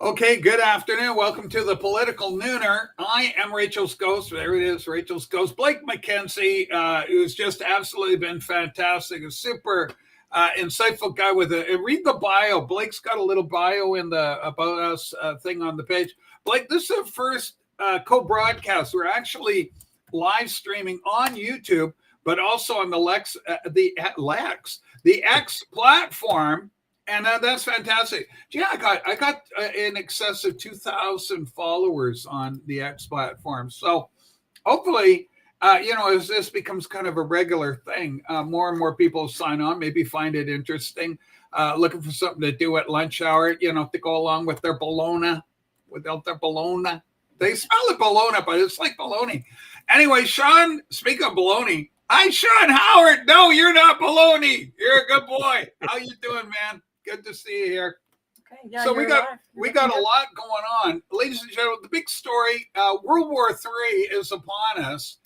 Okay, good afternoon. Welcome to the Political Nooner. I am Rachel's ghost. There it is, Rachel's ghost. Blake McKenzie, who's just absolutely been fantastic. A super insightful guy with a read the bio. Blake's got a little bio in the About Us thing on the page. Blake, this is the first co-broadcast. We're actually live streaming on YouTube, but also on the X platform. And that's fantastic. Yeah, I got in excess of 2,000 followers on the X platform. So hopefully, as this becomes kind of a regular thing, more and more people sign on, maybe find it interesting, looking for something to do at lunch hour, to go along with their bologna, without their bologna. They spell it bologna, but it's like bologna. Anyway, Sean, speak of bologna. Hi, Sean Howard. No, you're not bologna. You're a good boy. How you doing, man? Good to see you here. Okay, yeah, so we got a lot going on, ladies and gentlemen. The big story: World War III is upon us,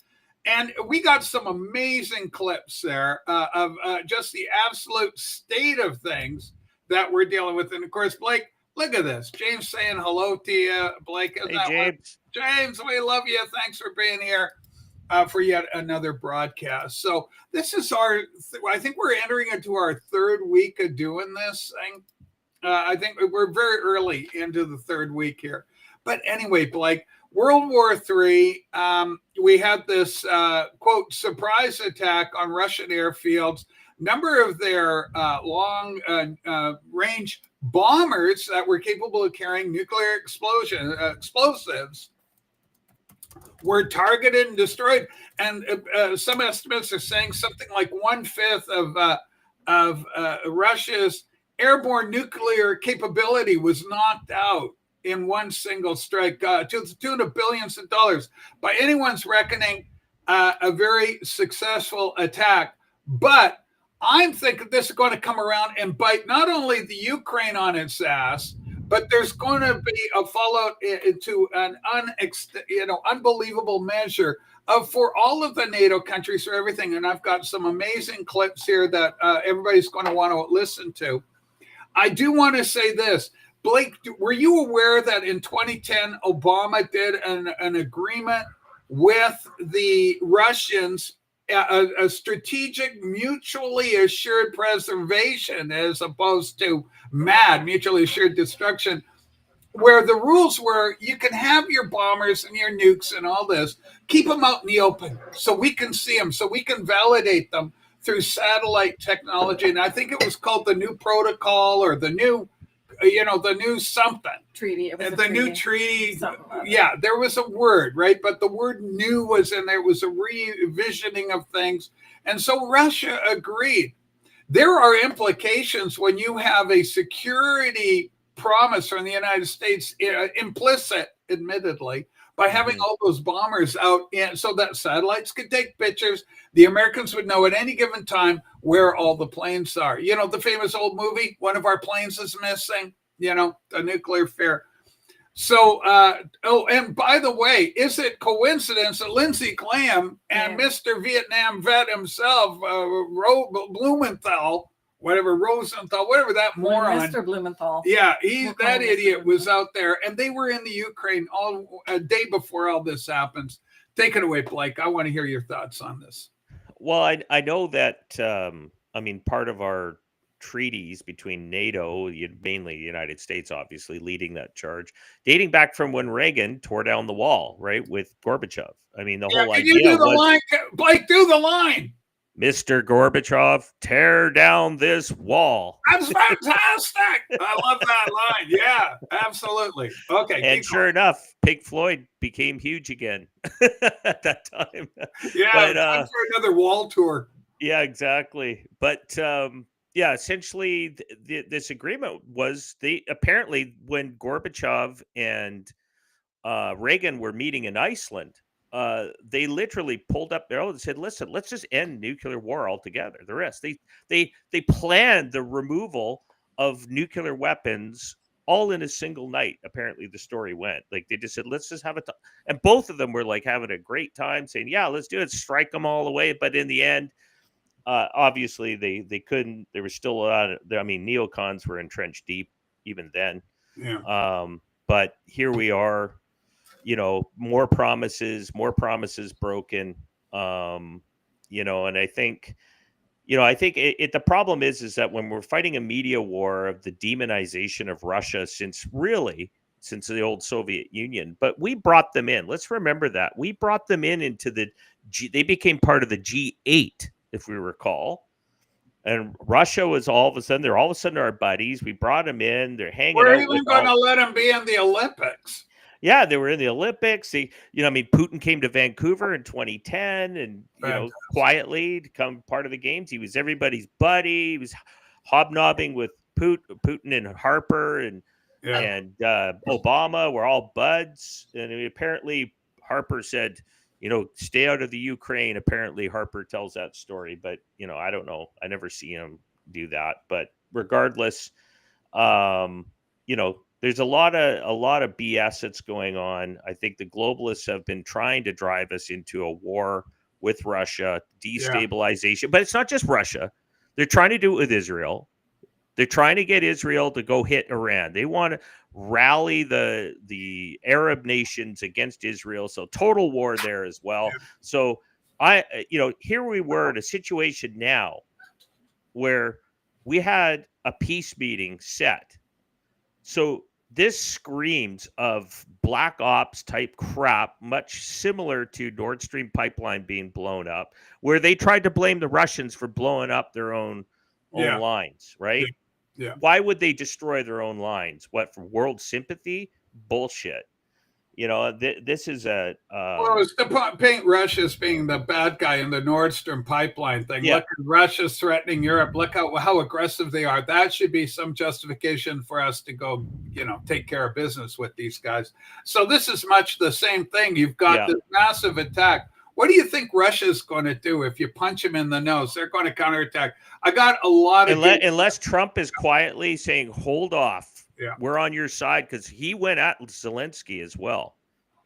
and we got some amazing clips there of just the absolute state of things that we're dealing with. And of course, Blake, look at this. James saying hello to you, Blake. Hey, James. James, we love you. Thanks for being here. For yet another broadcast. So this is I think we're entering into our third week of doing this thing. I think we're very early into the third week here. But anyway, Blake, World War III, we had this, quote, surprise attack on Russian airfields. Number of their long range bombers that were capable of carrying nuclear explosives were targeted and destroyed, and some estimates are saying something like 1/5 of Russia's airborne nuclear capability was knocked out in one single strike, to the tune of billions of dollars. By anyone's reckoning, a very successful attack. But I'm thinking this is going to come around and bite not only the Ukraine on its ass, but there's going to be a fallout into an unbelievable measure for all of the NATO countries, for everything. And I've got some amazing clips here that everybody's going to want to listen to. I do want to say this. Blake, were you aware that in 2010, Obama did an agreement with the Russians, a strategic mutually assured preservation as opposed to mutually assured destruction, where the rules were you can have your bombers and your nukes and all this, keep them out in the open so we can see them, so we can validate them through satellite technology. And I think it was called the new protocol or the new something. Treaty. New treaty. Yeah, there was a word, right? But the word new was in there. It was a revisioning of things. And so Russia agreed. There are implications when you have a security promise from the United States, implicit, admittedly, by having all those bombers out so that satellites could take pictures. The Americans would know at any given time where all the planes are. The famous old movie, One of Our Planes is Missing, the nuclear fear. So, and by the way, is it coincidence that Lindsey Graham and Mr. Vietnam vet himself, Blumenthal, Rosenthal, whatever that moron. Mr. Blumenthal. Yeah, that idiot was out there, and they were in the Ukraine a day before all this happens. Take it away, Blake. I want to hear your thoughts on this. Well, I know that, part of our treaties between NATO, mainly the United States, obviously leading that charge, dating back from when Reagan tore down the wall, right, with Gorbachev. The whole idea you do the line, Blake, do the line. Mr. Gorbachev, tear down this wall. That's fantastic. I love that line. Yeah, absolutely. Okay. And sure enough, Pink Floyd became huge again at that time. Yeah, but, time for another wall tour. Yeah, exactly. But essentially, this agreement was apparently when Gorbachev and Reagan were meeting in Iceland, they literally pulled up their own and said, "Listen, let's just end nuclear war altogether." The rest, they planned the removal of nuclear weapons all in a single night. Apparently, the story went like they just said, "Let's just have it," and both of them were like having a great time, saying, "Yeah, let's do it, strike them all away." But in the end, obviously, they couldn't. There was still a lot of. Neocons were entrenched deep even then. Yeah. but here we are, more promises broken. And I think, the problem is that when we're fighting a media war of the demonization of Russia since the old Soviet Union, but we brought them in. Let's remember that we brought them into they became part of the G8, if we recall. And Russia was all of a sudden our buddies. We brought them in. They're hanging We're out. even going to let them be in the Olympics. Yeah, they were in the Olympics. Putin came to Vancouver in 2010 and, quietly to become part of the games. He was everybody's buddy. He was hobnobbing with Putin and Harper and Obama were all buds. And apparently Harper said, stay out of the Ukraine. Apparently Harper tells that story, but, I don't know. I never see him do that. But regardless, there's a lot of BS that's going on. I think the globalists have been trying to drive us into a war with Russia, destabilization. But it's not just Russia. They're trying to do it with Israel. They're trying to get Israel to go hit Iran. They want to rally the Arab nations against Israel. So total war there as well. Yeah. So here we were in a situation now where we had a peace meeting set. So this screams of black ops type crap, much similar to Nord Stream pipeline being blown up, where they tried to blame the Russians for blowing up their own lines, right? Yeah. Why would they destroy their own lines? What, for world sympathy? Bullshit. This is well, it's to paint Russia as being the bad guy in the Nord Stream pipeline thing. Yeah. Look, Russia's threatening Europe. Look how aggressive they are. That should be some justification for us to go, take care of business with these guys. So this is much the same thing. You've got this massive attack. What do you think Russia's going to do if you punch them in the nose? They're going to counterattack. I got a lot of... Unless Trump is quietly saying, hold off. Yeah. We're on your side, because he went at Zelensky as well.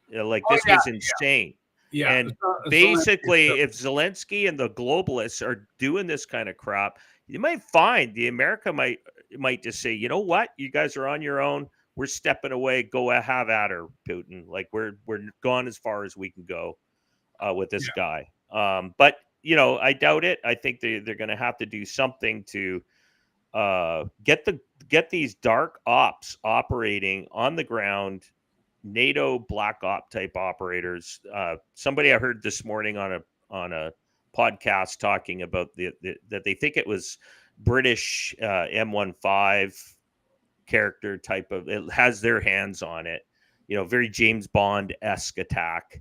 This was insane. Yeah. And basically, if Zelensky and the globalists are doing this kind of crap, you might find America might just say, you know what? You guys are on your own. We're stepping away. Go have at her, Putin. Like, we're gone as far as we can go with this guy. But, I doubt it. I think they're going to have to do something to get these dark ops operating on the ground, NATO black op type operators. Somebody I heard this morning on a podcast talking about that they think it was British M15 character type of, it has their hands on it, very James Bond-esque attack.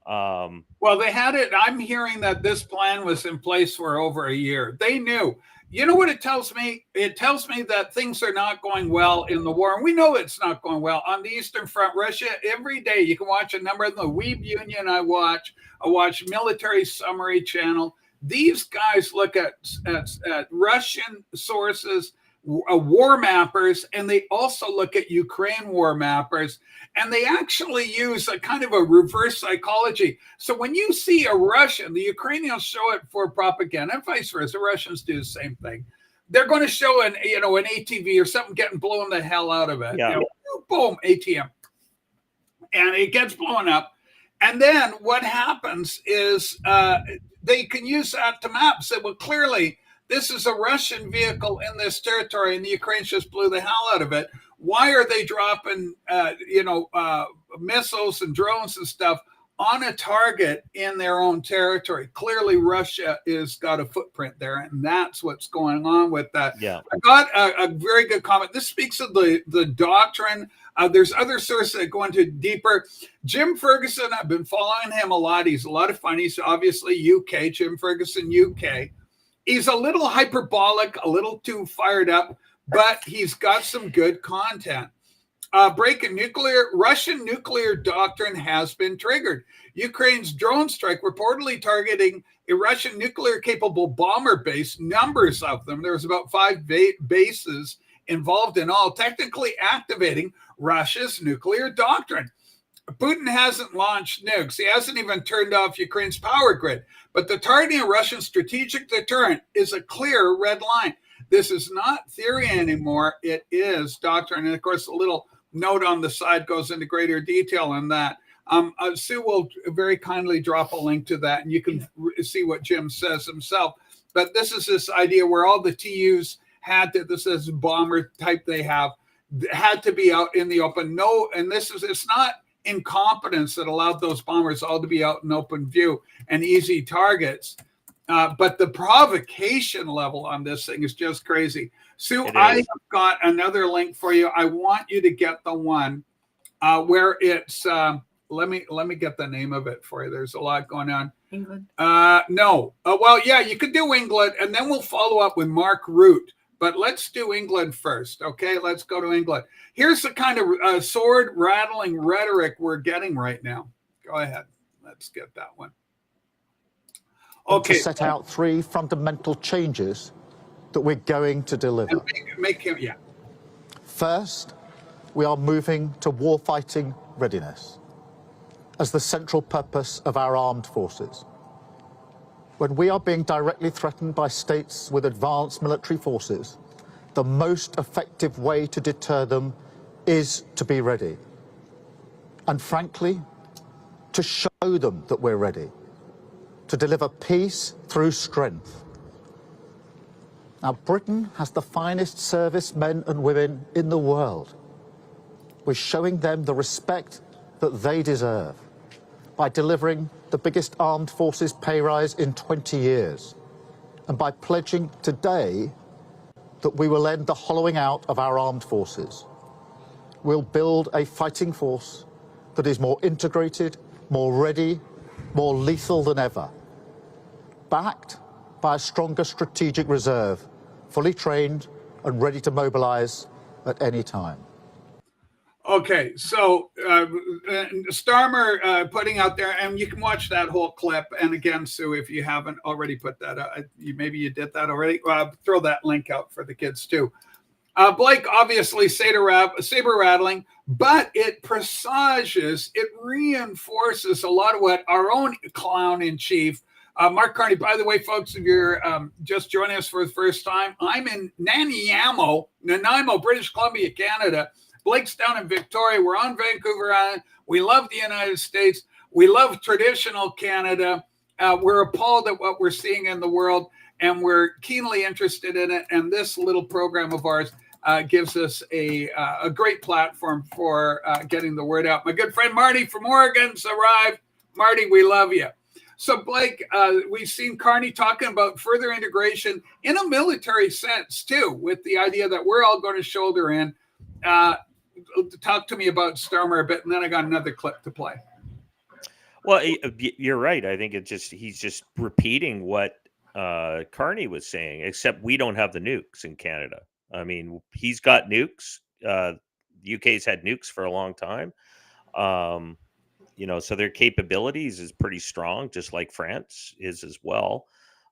Well, they had it. I'm hearing that this plan was in place for over a year. They knew. You know what it tells me? It tells me that things are not going well in the war. And we know it's not going well. On the Eastern Front, Russia, every day you can watch a number of the WWIII Union I watch Military Summary Channel. These guys look at Russian sources, war mappers, and they also look at Ukraine war mappers, and they actually use a kind of a reverse psychology. So when you see a Russian, the Ukrainians show it for propaganda, and vice versa. Russians do the same thing. They're going to show an ATV or something getting blown the hell out of it. Yeah. Boom, ATM. And it gets blown up. And then what happens is they can use that to map. Say, well, clearly, this is a Russian vehicle in this territory, and the Ukrainians just blew the hell out of it. Why are they dropping, missiles and drones and stuff on a target in their own territory? Clearly, Russia has got a footprint there, and that's what's going on with that. Yeah. I got a very good comment. This speaks of the doctrine. There's other sources that go into deeper. Jim Ferguson, I've been following him a lot. He's a lot of fun. He's obviously UK, Jim Ferguson, UK. He's a little hyperbolic, a little too fired up, but he's got some good content. Russian nuclear doctrine has been triggered. Ukraine's drone strike reportedly targeting a Russian nuclear-capable bomber base, numbers of them. There was about 5 bases involved in all, technically activating Russia's nuclear doctrine. Putin hasn't launched nukes. He hasn't even turned off Ukraine's power grid. But the targeting of Russian strategic deterrent is a clear red line. This is not theory anymore. It is doctrine. And, of course, a little note on the side goes into greater detail on that. Sue will very kindly drop a link to that, and you can see what Jim says himself. But this is this idea where all the TUs had to, this is bomber type they have, had to be out in the open. No, and it's not incompetence that allowed those bombers all to be out in open view and easy targets. But the provocation level on this thing is just crazy. Sue, I have got another link for you. I want you to get the one where it's, let me get the name of it for you. There's a lot going on. England? No. Well, yeah, you could do England, and then we'll follow up with Mark Root. But let's do England first, okay? Let's go to England. Here's the kind of sword-rattling rhetoric we're getting right now. Go ahead. Let's get that one. Okay. To set out 3 fundamental changes that we're going to deliver. Make him, yeah. First, we are moving to warfighting readiness as the central purpose of our armed forces. When we are being directly threatened by states with advanced military forces, the most effective way to deter them is to be ready. And frankly, to show them that we're ready, to deliver peace through strength. Now, Britain has the finest servicemen and women in the world. We're showing them the respect that they deserve by delivering the biggest armed forces pay rise in 20 years, and by pledging today that we will end the hollowing out of our armed forces. We'll build a fighting force that is more integrated, more ready, more lethal than ever, backed by a stronger strategic reserve, fully trained and ready to mobilize at any time. Okay, so Starmer putting out there, and you can watch that whole clip. And again, Sue, if you haven't already put that out, maybe you did that already, throw that link out for the kids too. Blake, obviously saber rattling, but it presages, it reinforces a lot of what our own clown in chief, Mark Carney. By the way, folks, if you're just joining us for the first time, I'm in Nanaimo, British Columbia, Canada. Blake's down in Victoria. We're on Vancouver Island. We love the United States. We love traditional Canada. We're appalled at what we're seeing in the world, and we're keenly interested in it. And this little program of ours gives us a great platform for getting the word out. My good friend Marty from Oregon's arrived. Marty, we love you. So, Blake, we've seen Carney talking about further integration in a military sense, too, with the idea that we're all going to shoulder in. Talk to me about Starmer a bit, and then I got another clip to play. Well, you're right. I think he's just repeating what Carney was saying, except we don't have the nukes in Canada. I mean, he's got nukes. The UK's had nukes for a long time. So their capabilities is pretty strong, just like France is as well.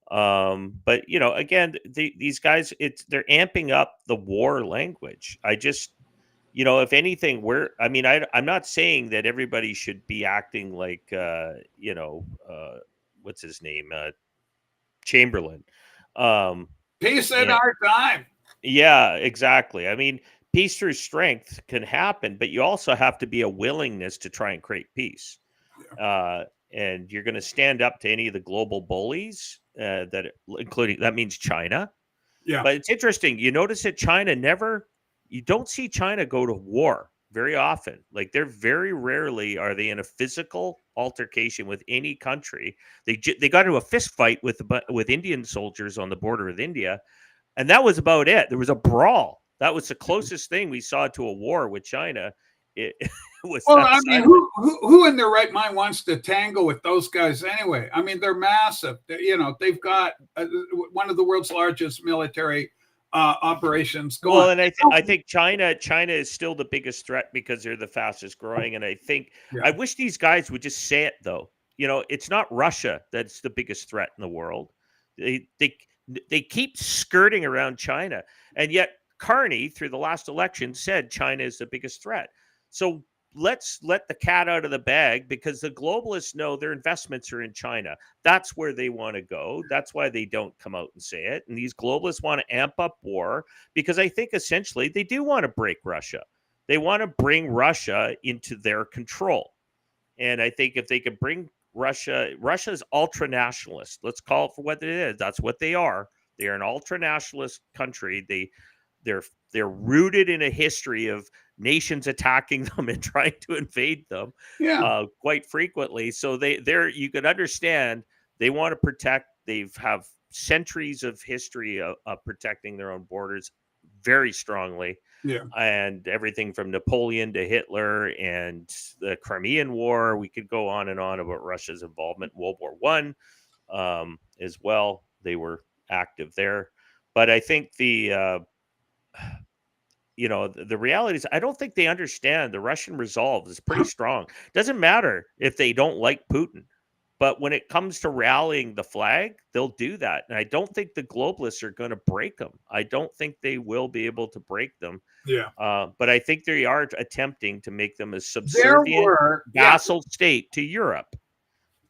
But again, these guys, they're amping up the war language. If anything, I'm not saying that everybody should be acting like, what's his name? Chamberlain. Peace in our time. Yeah, exactly. I mean, peace through strength can happen, but you also have to be a willingness to try and create peace. Yeah. And you're going to stand up to any of the global bullies, that means China. Yeah. But it's interesting. You notice that you don't see China go to war very often. Like, they're very rarely are they in a physical altercation with any country. They got into a fist fight with Indian soldiers on the border with India, and that was about it. There was a brawl. That was the closest thing we saw to a war with China. It was. Well, I mean, who in their right mind wants to tangle with those guys anyway? I mean, they're massive. They've got one of the world's largest military operations going. Well, and I think China is still the biggest threat because they're the fastest growing. And I think I wish these guys would just say it, though. It's not Russia that's the biggest threat in the world. They keep skirting around China, and yet Carney, through the last election, said China is the biggest threat. So let's let the cat out of the bag, because the globalists know their investments are in China. That's where they want to go. That's why they don't come out and say it. And these globalists want to amp up war because I think essentially they do want to break Russia. they want to bring Russia into their control. And I think if they could bring Russia's ultra nationalist. Let's call it for what it is. That's what they are. They are an ultra nationalist country. They're rooted in a history of nations attacking them and trying to invade them quite frequently. So you could understand they want to protect. They have centuries of history of protecting their own borders very strongly. Yeah. And everything from Napoleon to Hitler and the Crimean War. We could go on and on about Russia's involvement in World War I as well. They were active there. But I think the reality is I don't think they understand the Russian resolve is pretty strong. Doesn't matter if they don't like Putin. But when it comes to rallying the flag, they'll do that. And I don't think the globalists are going to break them. I don't think they will be able to break them. Yeah. But I think they are attempting to make them a subservient vassal state to Europe.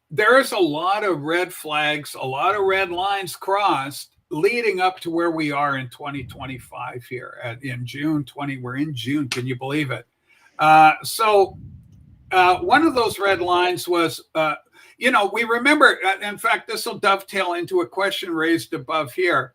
There is a lot of red flags, a lot of red lines crossed leading up to where we are in 2025 here in June 20. We're in June. Can you believe it? So one of those red lines was, we remember, in fact, this will dovetail into a question raised above here.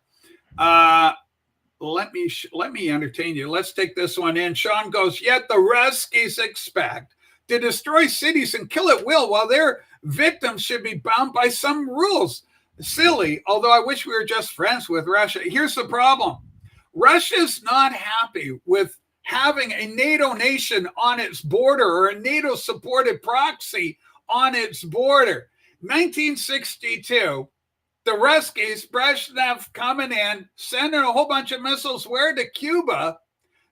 Let me entertain you. Let's take this one in. Sean goes, yet the Ruskies expect to destroy cities and kill at will while their victims should be bound by some rules. Silly, although I wish we were just friends with Russia. Here's the problem. Russia's not happy with having a NATO nation on its border or a NATO-supported proxy on its border. 1962, the Ruskies, Brezhnev coming in, sending a whole bunch of missiles where to Cuba.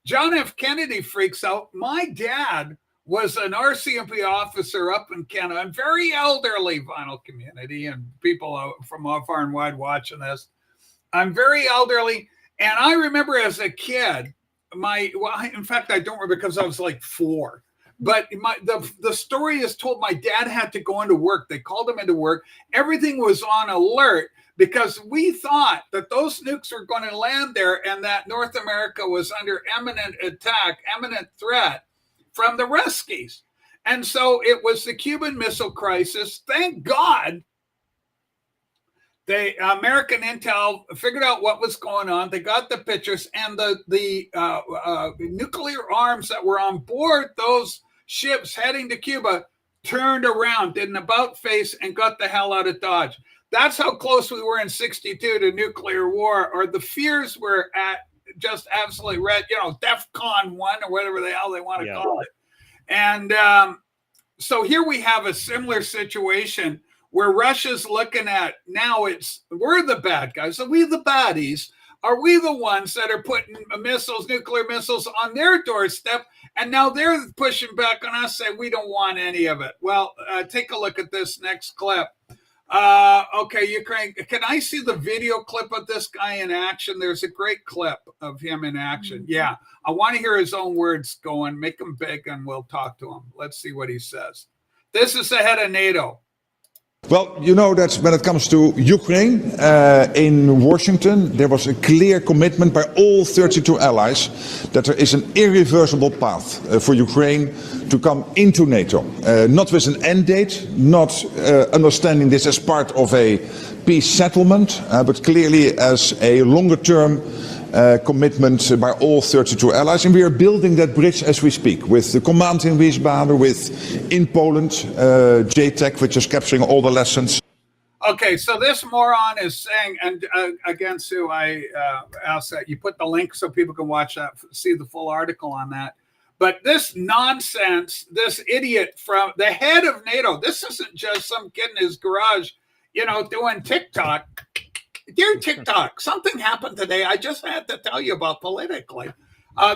John F. Kennedy freaks out. My dad was an RCMP officer up in Canada, and very elderly vinyl community, and people from far and wide watching this. I'm very elderly, and I remember as a kid, in fact, I don't remember because I was like 4. But the story is told my dad had to go into work. They called him into work. Everything was on alert because we thought that those nukes were going to land there and that North America was under imminent attack, imminent threat from the Ruskies. And so it was the Cuban Missile Crisis. Thank God the American intel figured out what was going on. They got the pictures, and the nuclear arms that were on board those ships heading to Cuba turned around, did an about face, and got the hell out of Dodge. That's how close we were in 62 to nuclear war, or the fears were at just absolutely red, DEFCON 1 or whatever the hell they want to call it. And so here we have a similar situation where Russia's looking at, now we're the bad guys. Are we the baddies? Are we the ones that are putting nuclear missiles on their doorstep? And now they're pushing back on us, saying we don't want any of it. Well, take a look at this next clip. Okay, Ukraine. Can I see the video clip of this guy in action? There's a great clip of him in action. Yeah, I want to hear his own words going. Make them big, and we'll talk to him. Let's see what he says. This is the head of NATO. Well, you know that when it comes to Ukraine, in Washington, there was a clear commitment by all 32 allies that there is an irreversible path for Ukraine to come into NATO. Not with an end date, not understanding this as part of a peace settlement, but clearly as a longer-term commitment by all 32 allies, and we are building that bridge as we speak, with the command in Wiesbaden, with in Poland, JTEC, which is capturing all the lessons. Okay, so this moron is saying, and again, Sue, I asked that you put the link so people can watch that, see the full article on that. But this nonsense, this idiot from the head of NATO, this isn't just some kid in his garage, doing TikTok. Dear TikTok, something happened today I just had to tell you about politically.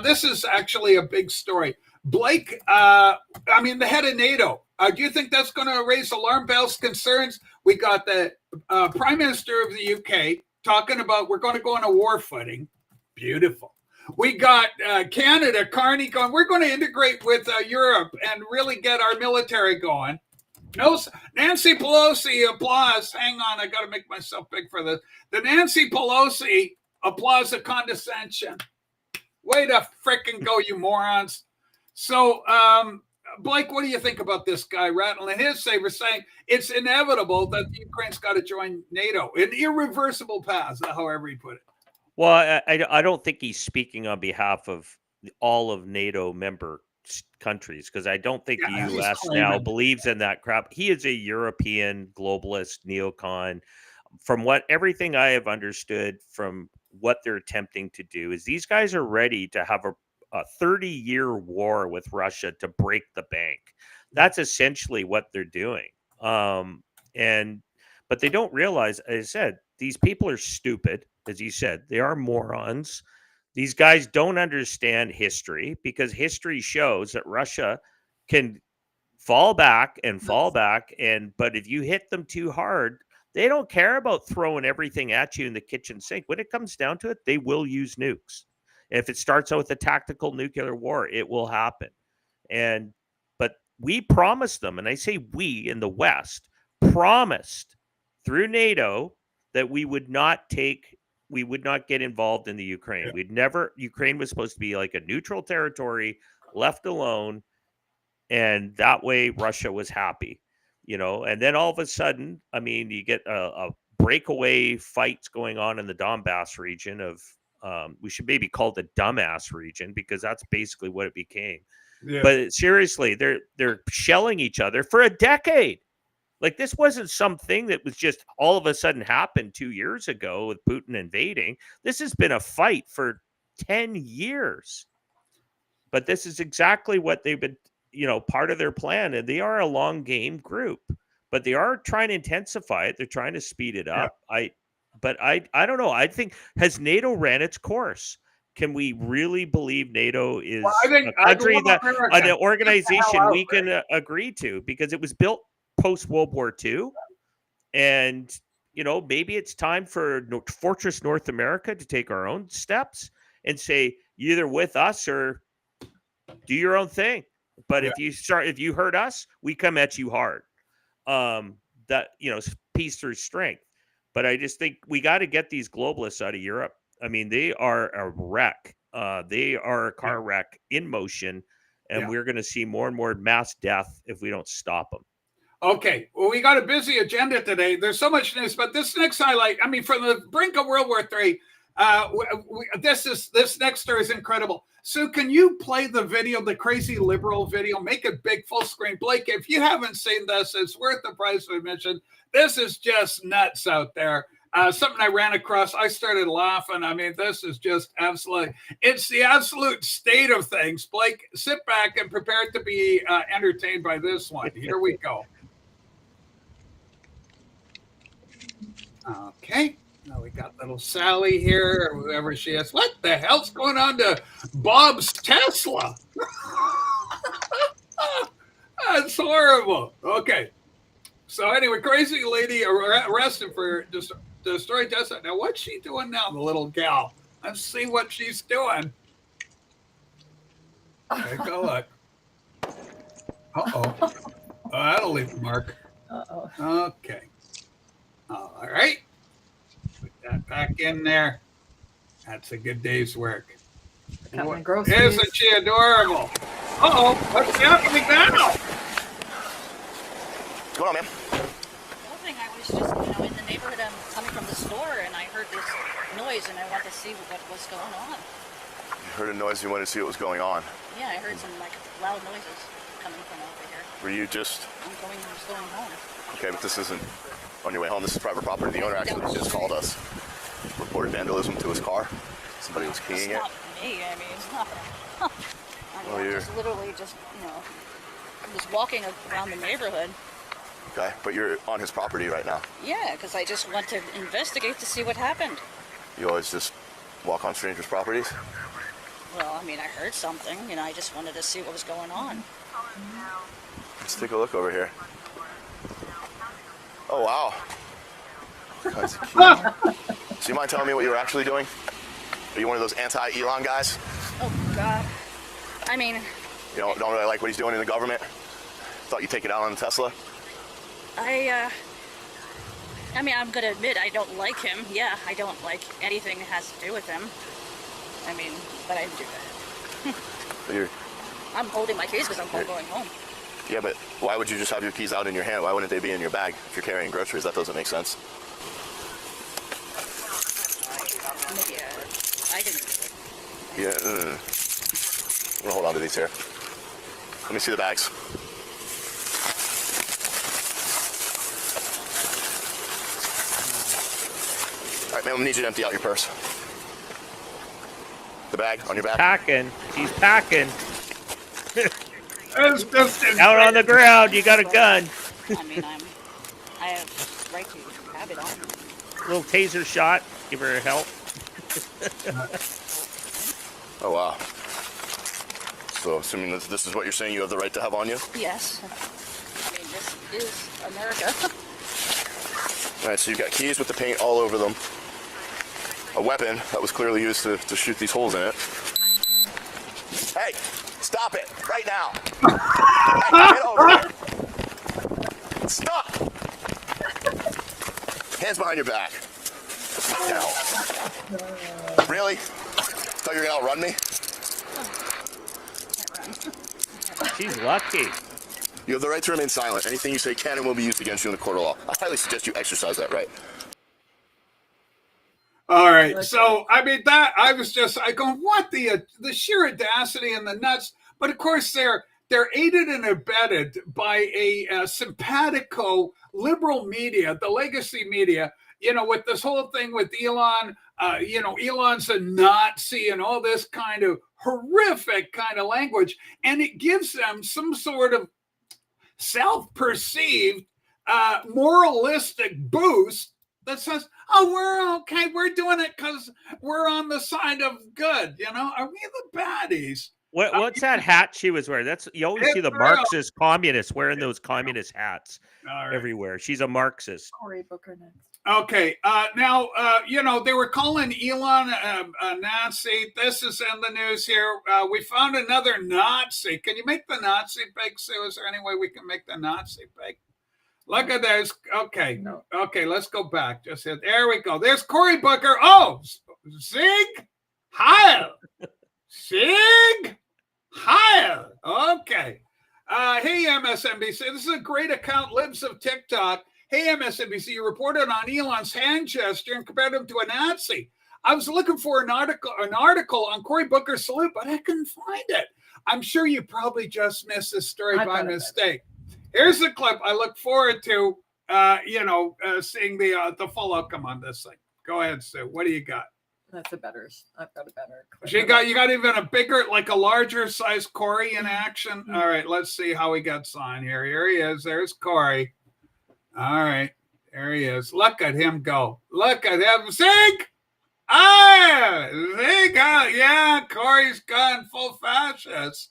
This is actually a big story. Blake, the head of NATO, do you think that's going to raise alarm bells, concerns? We got the Prime Minister of the UK talking about we're going to go on a war footing. Beautiful. We got Canada, Carney going, we're going to integrate with Europe and really get our military going. No, Nancy Pelosi applause. Hang on, I got to make myself big for this. The Nancy Pelosi applause of condescension. Way to frickin' go, you morons. So, Blake, what do you think about this guy rattling his saber, saying it's inevitable that Ukraine's got to join NATO, an irreversible path, however he put it? Well, I don't think he's speaking on behalf of all of NATO member countries, because I don't think the U.S. now believes in that crap. He is a European globalist neocon. From everything I have understood from what they're attempting to do is these guys are ready to have a 30-year war with Russia to break the bank. That's essentially what they're doing. But they don't realize, as I said, these people are stupid. As you said, they are morons. These guys don't understand history, because history shows that Russia can fall back, but if you hit them too hard, they don't care about throwing everything at you in the kitchen sink. When it comes down to it, they will use nukes. If it starts out with a tactical nuclear war, it will happen. But we promised them, and I say we in the West promised through NATO that we would not get involved in the Ukraine. Ukraine was supposed to be like a neutral territory, left alone, and that way Russia was happy, and then all of a sudden, I mean, you get a breakaway fights going on in the Donbass region of, we should maybe call it the dumbass region, because that's basically what it became. Yeah. But seriously, they're shelling each other for a decade. Like, this wasn't something that was just all of a sudden happened 2 years ago with Putin invading. This has been a fight for 10 years. But this is exactly what they've been, part of their plan. And they are a long game group, but they are trying to intensify it. They're trying to speed it up. Yeah. I don't know. I think, has NATO ran its course? Can we really believe NATO is a country that an organization we can agree to? Because it was built post World War II, and maybe it's time for Fortress North America to take our own steps and say, either with us or do your own thing. But if you hurt us, we come at you hard. That peace through strength. But I just think we got to get these globalists out of Europe. I mean, they are a wreck. They are a car wreck in motion, and we're going to see more and more mass death if we don't stop them. Okay, well, we got a busy agenda today. There's so much news, but this next highlight, I mean, from the brink of World War III, this next story is incredible. Sue, can you play the video, the crazy liberal video? Make it big, full screen. Blake, if you haven't seen this, it's worth the price of admission. This is just nuts out there. Something I ran across, I started laughing. I mean, this is just absolutely, it's the absolute state of things. Blake, sit back and prepare to be entertained by this one. Here we go. Okay. Now we got little Sally here, or whoever she is. What the hell's going on to Bob's Tesla? That's horrible. Okay. So anyway, crazy lady arrested for destroying Tesla. Now, what's she doing now, the little gal? Let's see what she's doing. Take a look. Uh-oh. Oh, that'll leave a mark. Uh-oh. Okay. All right. Put that back in there. That's a good day's work. Isn't she adorable? Uh-oh. What's happening now? What's going on, man? Nothing. I was just, in the neighborhood. I'm coming from the store, and I heard this noise, and I wanted to see what was going on. You heard a noise, you wanted to see what was going on? Yeah, I heard some, loud noises coming from over here. Were you just... I'm just going home. Okay, but this isn't on your way home. This is private property. The owner actually just called us. Reported vandalism to his car. Somebody was keying it. It's not me. I mean, it's not... I'm just literally just, I'm just walking around the neighborhood. Okay, but you're on his property right now. Yeah, because I just want to investigate to see what happened. You always just walk on strangers' properties? Well, I mean, I heard something. I just wanted to see what was going on. Let's take a look over here. Oh, wow. Kinds of cute. So you mind telling me what you were actually doing? Are you one of those anti-Elon guys? Oh, God. I mean... You don't really like what he's doing in the government? Thought you'd take it out on the Tesla? I mean, I'm going to admit I don't like him. Yeah, I don't like anything that has to do with him. I mean, but I do that. I'm holding my keys because I'm going home. Yeah, but why would you just have your keys out in your hand? Why wouldn't they be in your bag if you're carrying groceries? That doesn't make sense. Maybe I didn't. Yeah. I'm gonna hold on to these here. Let me see the bags. All right, man, I'm gonna need you to empty out your purse. The bag on your back. Packing. She's packing. It's just Out on the ground. You got a gun. I mean, I have right to have it on. Little taser shot. Give her a help. Oh, wow. So, assuming this is what you're saying you have the right to have on you? Yes. I mean, this is America. All right, so you've got keys with the paint all over them. A weapon that was clearly used to shoot these holes in it. Hey, stop it right now. Hey, get over here. Stop. Hands behind your back. Now. Really? Thought you were going to outrun me? She's lucky. You have the right to remain silent. Anything you say can and will be used against you in the court of law. I highly suggest you exercise that right. All right. So, I mean, I go, what the sheer audacity and the nuts. But of course, they're aided and abetted by a simpatico liberal media, the legacy media, with this whole thing with Elon, Elon's a Nazi and all this kind of horrific kind of language. And it gives them some sort of self-perceived moralistic boost that says, oh, we're okay. We're doing it because we're on the side of good. Are we the baddies? What's that hat she was wearing? You always see the Marxist communists wearing those communist hats everywhere. She's a Marxist. Cory Booker next. Okay. Now, they were calling Elon a Nazi. This is in the news here. We found another Nazi. Can you make the Nazi big, Sue? Is there any way we can make the Nazi big? Look at this. Okay. No. Okay, let's go back. Just hit. There we go. There's Cory Booker. Oh, Sieg Heil. Sieg Heil. Okay. Hey, MSNBC. This is a great account, Libs of TikTok. Hey, MSNBC, you reported on Elon's hand gesture and compared him to a Nazi. I was looking for an article on Cory Booker's salute, but I couldn't find it. I'm sure you probably just missed this story by mistake. Here's the clip. I look forward to, seeing the full outcome on this thing. Go ahead, Sue. What do you got? I've got a better clip. You got even a bigger, like a larger size Cory in action. All right, let's see how he gets on here. Here he is. There's Cory. All right, there he is. Look at him go. Look at him. Zig! Zig! Yeah, Cory's gone full fascist.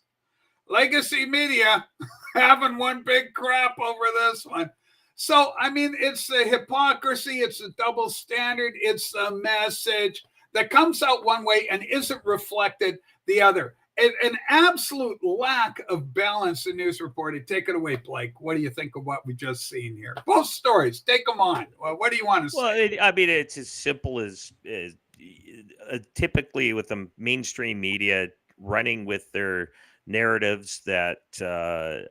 Legacy media having one big crap over this one. So, I mean, it's the hypocrisy. It's the double standard. It's the message that comes out one way and isn't reflected the other. An absolute lack of balance in news reporting. Take it away, Blake. What do you think of what we just seen here? Both stories. Take them on. Well, what do you want to say? Well, it's as simple as typically with the mainstream media running with their narratives that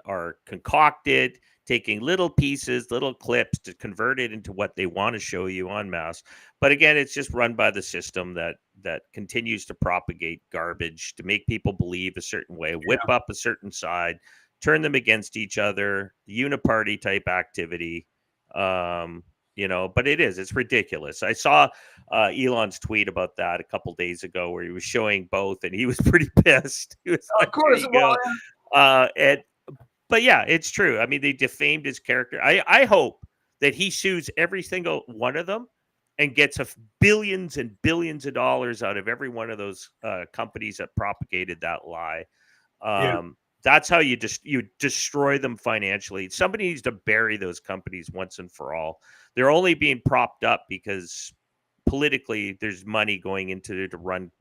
are concocted, taking little pieces, little clips to convert it into what they want to show you en masse. But again, it's just run by the system that continues to propagate garbage to make people believe a certain way, whip up a certain side, turn them against each other, uniparty type activity. But it's ridiculous. I saw Elon's tweet about that a couple days ago where he was showing both and he was pretty pissed. He was like, of course, there you go. But yeah, it's true. I mean, they defamed his character. I hope that he sues every single one of them and gets billions and billions of dollars out of every one of those companies that propagated that lie. That's how you destroy them financially. Somebody needs to bury those companies once and for all. They're only being propped up because politically there's money going into it to run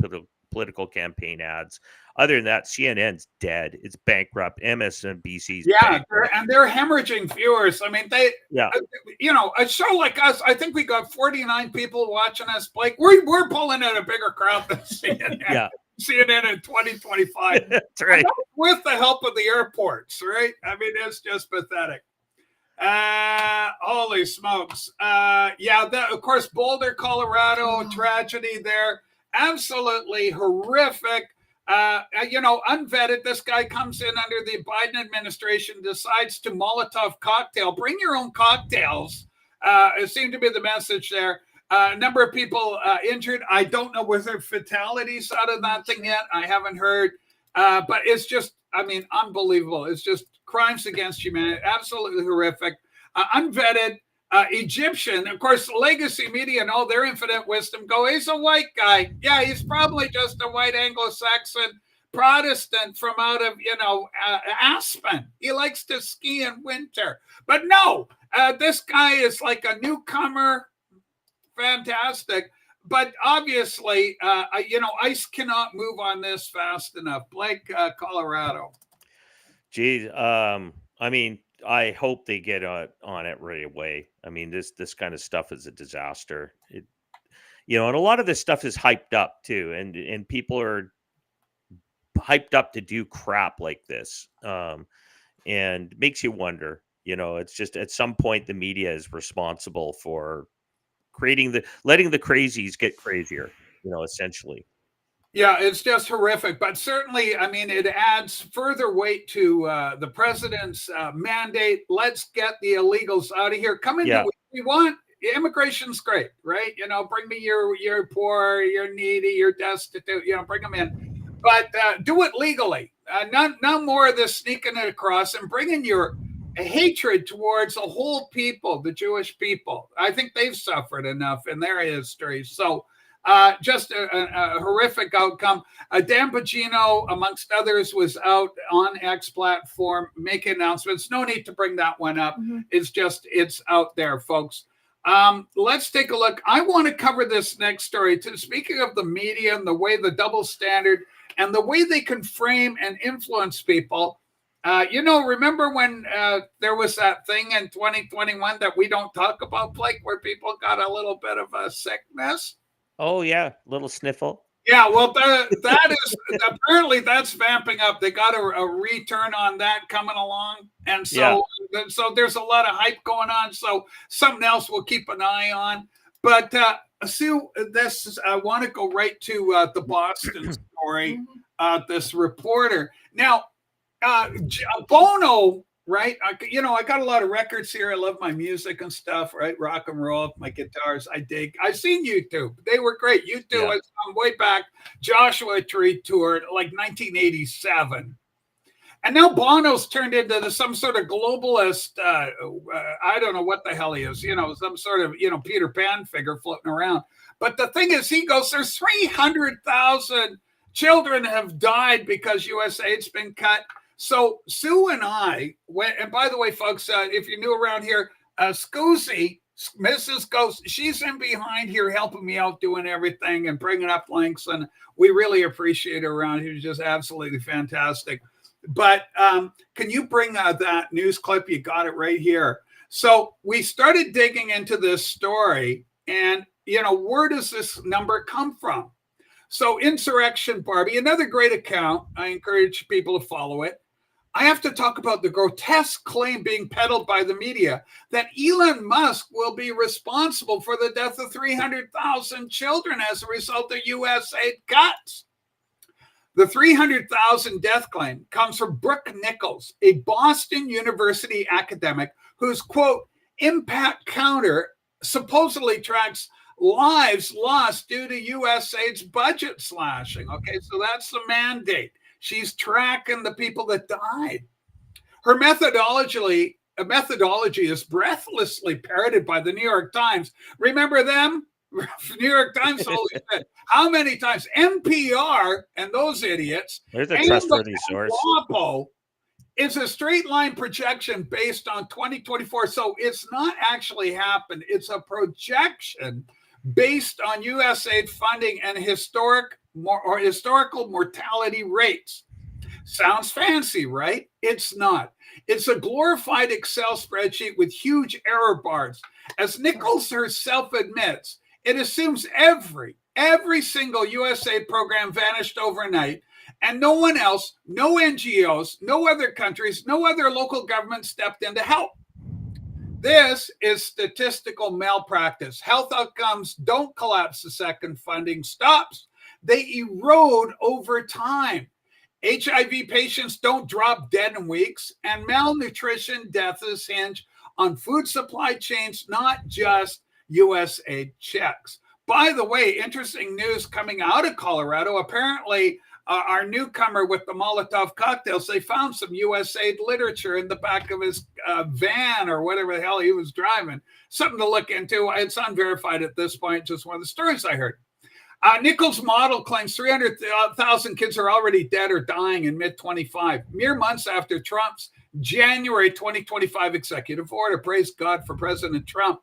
political campaign ads. Other than that, CNN's dead. It's bankrupt. MSNBC's bankrupt. They're hemorrhaging viewers. I mean, a show like us, I think we got 49 people watching us, Blake. We're pulling in a bigger crowd than CNN. CNN in 2025. That's right. With the help of the airports, right? I mean, it's just pathetic. Holy smokes. Of course, Boulder, Colorado, tragedy there. Absolutely horrific. Unvetted, this guy comes in under the Biden administration, decides to Molotov cocktail. Bring your own cocktails. It seemed to be the message there. A number of people injured. I don't know whether fatalities out of that thing yet. I haven't heard. But it's just, unbelievable. It's just crimes against humanity. Absolutely horrific. Unvetted. Egyptian, of course, legacy media and all their infinite wisdom go, he's a white guy. Yeah, he's probably just a white Anglo-Saxon Protestant from out of, Aspen. He likes to ski in winter. But no, this guy is like a newcomer. Fantastic. But obviously, ICE cannot move on this fast enough. Blake, Colorado. Geez, I hope they get on it right away. I mean, this kind of stuff is a disaster. And a lot of this stuff is hyped up too, and people are hyped up to do crap like this, and makes you wonder. It's just at some point the media is responsible for letting the crazies get crazier. Essentially. Yeah, it's just horrific. But certainly, it adds further weight to the president's mandate. Let's get the illegals out of here. Come into we want immigration's great, right? Bring me your poor, your needy, your destitute. Bring them in, but do it legally. None more of this sneaking it across and bringing your hatred towards a whole people, the Jewish people. I think they've suffered enough in their history. So. Just a horrific outcome. Dan Bongino, amongst others, was out on X platform making announcements. No need to bring that one up. Mm-hmm. It's out there, folks. Let's take a look. I want to cover this next story. Speaking of the media and the way the double standard and the way they can frame and influence people. Remember when there was that thing in 2021 that we don't talk about, Blake, where people got a little bit of a sickness? Oh, yeah. Little sniffle. Yeah, well, that is apparently that's vamping up. They got a return on that coming along. And so there's a lot of hype going on. So something else we'll keep an eye on. But Sue, I want to go right to the Boston story, this reporter. Now, Bono, right? I got a lot of records here. I love my music and stuff, right? Rock and roll, my guitars, I dig. I've seen U2. They were great. U2, I saw way back. Joshua Tree toured like 1987. And now Bono's turned into some sort of globalist, I don't know what the hell he is, some sort of, Peter Pan figure floating around. But the thing is, he goes, there's 300,000 children have died because USAID's been cut. So Sue and I went, and by the way, folks, if you're new around here, Scoozy, Mrs. Ghost, she's in behind here helping me out doing everything and bringing up links, and we really appreciate her around here. She's just absolutely fantastic. But can you bring that news clip? You got it right here. So we started digging into this story, and, where does this number come from? So Insurrection Barbie, another great account. I encourage people to follow it. I have to talk about the grotesque claim being peddled by the media that Elon Musk will be responsible for the death of 300,000 children as a result of USAID cuts. The 300,000 death claim comes from Brooke Nichols, a Boston University academic whose, quote, impact counter supposedly tracks lives lost due to USAID's budget slashing. Okay, so that's the mandate. She's tracking the people that died. Her methodology is breathlessly parroted by the New York Times. Remember them? New York Times always said, how many times? NPR and those idiots. There's a trustworthy source. It's a straight line projection based on 2024. So it's not actually happened. It's a projection based on USAID funding and historical mortality rates. Sounds fancy, right? It's not. It's a glorified Excel spreadsheet with huge error bars. As Nichols herself admits, it assumes every Every single USAID program vanished overnight, and no one else, no NGOs, no other countries, no other local government stepped in to help. This is statistical malpractice. Health outcomes don't collapse the second funding stops. They erode over time. HIV patients don't drop dead in weeks, and malnutrition deaths hinge on food supply chains, not just USAID checks. By the way, interesting news coming out of Colorado. Apparently, our newcomer with the Molotov cocktails, they found some USAID literature in the back of his van or whatever the hell he was driving. Something to look into. It's unverified at this point, just one of the stories I heard. Nichols' model claims 300,000 kids are already dead or dying in mid-25, mere months after Trump's January 2025 executive order. Praise God for President Trump.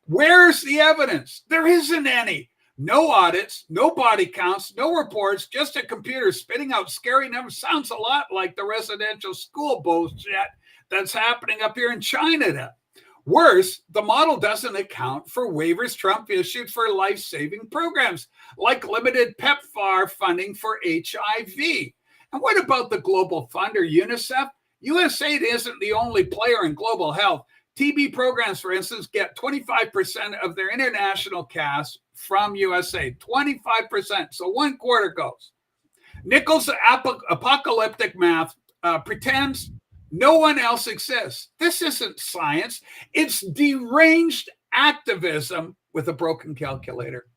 Where's the evidence? There isn't any. No audits, no body counts, no reports, just a computer spitting out scary numbers. Sounds a lot like the residential school bullshit that's happening up here in China. Worse, the model doesn't account for waivers Trump issued for life-saving programs, like limited PEPFAR funding for HIV. And what about the global funder, UNICEF? USAID isn't the only player in global health. TB programs, for instance, get 25% of their international cash from USAID, 25%. So 1/4 goes. Nichols' apocalyptic math pretends no one else exists. This isn't science. It's deranged activism with a broken calculator.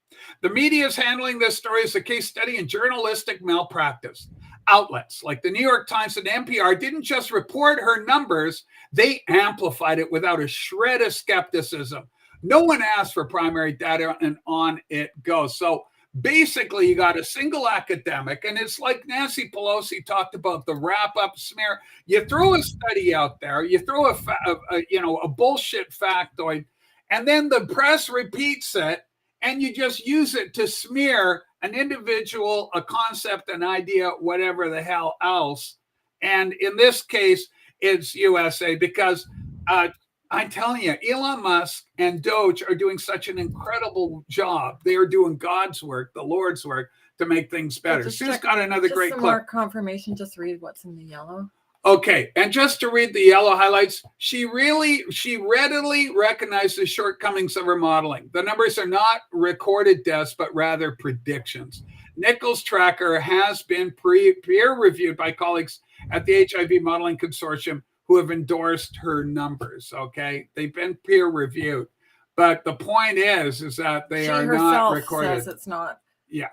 The media is handling this story as a case study in journalistic malpractice. Outlets like the New York Times and NPR didn't just report her numbers, they amplified it without a shred of skepticism. No one asked for primary data, and on it goes. So basically, you got a single academic, and it's like Nancy Pelosi talked about the wrap-up smear. You throw a study out there, you throw a bullshit factoid, and then the press repeats it, and you just use it to smear an individual, a concept, an idea, whatever the hell else. And in this case, it's USA, because I'm telling you, Elon Musk and Doge are doing such an incredible job. They are doing God's work, the Lord's work, to make things better. Sue's got another great clip. More confirmation. Just read what's in the yellow. Okay, and just to read the yellow highlights, she readily recognized the shortcomings of her modeling. The numbers are not recorded deaths, but rather predictions. Nichols' tracker has been peer reviewed by colleagues at the HIV Modeling Consortium who have endorsed her numbers. Okay, they've been peer reviewed, but the point is that they are not recorded. Says it's not. Yeah,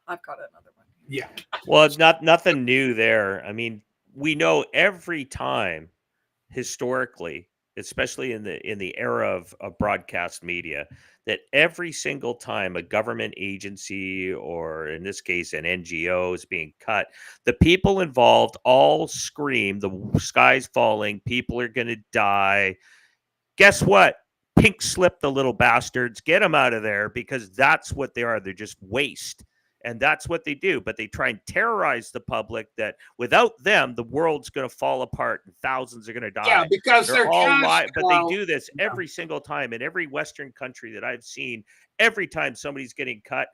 I've got another one. Yeah. Well, it's nothing new there. I mean, we know every time historically, especially in the era of broadcast media, that every single time a government agency, or in this case an NGO, is being cut, the people involved all scream, the sky's falling, people are going to die. Guess what? Pink slip the little bastards, get them out of there, because that's what they are. They're just waste. And that's what they do. But they try and terrorize the public that without them, the world's going to fall apart and thousands are going to die. Yeah, because they're all lying. But they do this every single time in every Western country that I've seen. Every time somebody's getting cut,